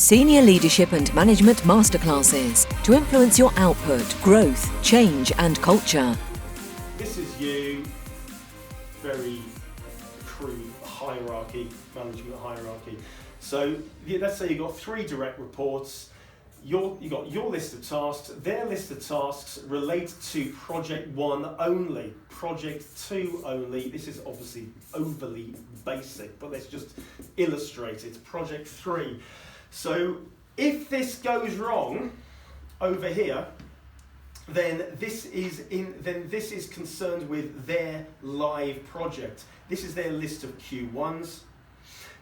Senior Leadership and Management Masterclasses to influence your output, growth, change and culture. This is you, very crude hierarchy, management hierarchy. So let's say you've got 3 direct reports. You've got your list of tasks, their list of tasks relate to project 1 only, project 2 only. This is obviously overly basic, but let's just illustrate it. Project 3. So if this goes wrong over here, then this is concerned with their live project. This is their list of Q1s.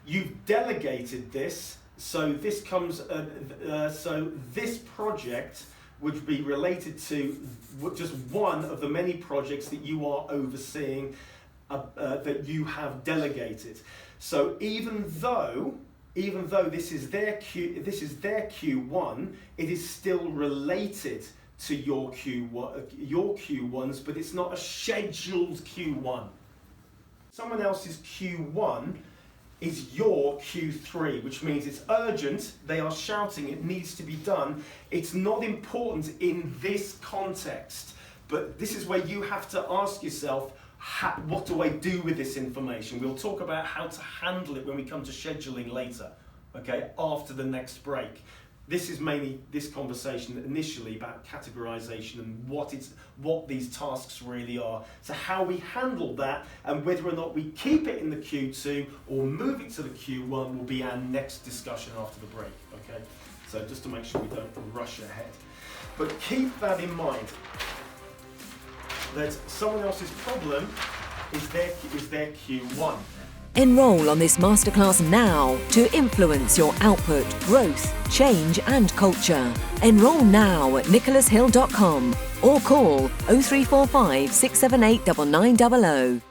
You've delegated this. So this comes. So this project would be related to just one of the many projects that you are overseeing, that you have delegated. So even though this is their Q1, it is still related to your Q1s, but it's not a scheduled Q1. Someone else's Q1 is your Q3, which means it's urgent, they are shouting, it needs to be done. It's not important in this context, but this is where you have to ask yourself, what do I do with this information? We'll talk about how to handle it when we come to scheduling later, okay, after the next break. This is mainly this conversation initially about categorization and what these tasks really are. So how we handle that and whether or not we keep it in the Q2 or move it to the Q1 will be our next discussion after the break, okay? So just to make sure we don't rush ahead. But keep that in mind, that someone else's problem is their Q1. Enroll on this masterclass now to influence your output, growth, change and culture. Enroll now at nicholashill.com or call 0345 678 9900.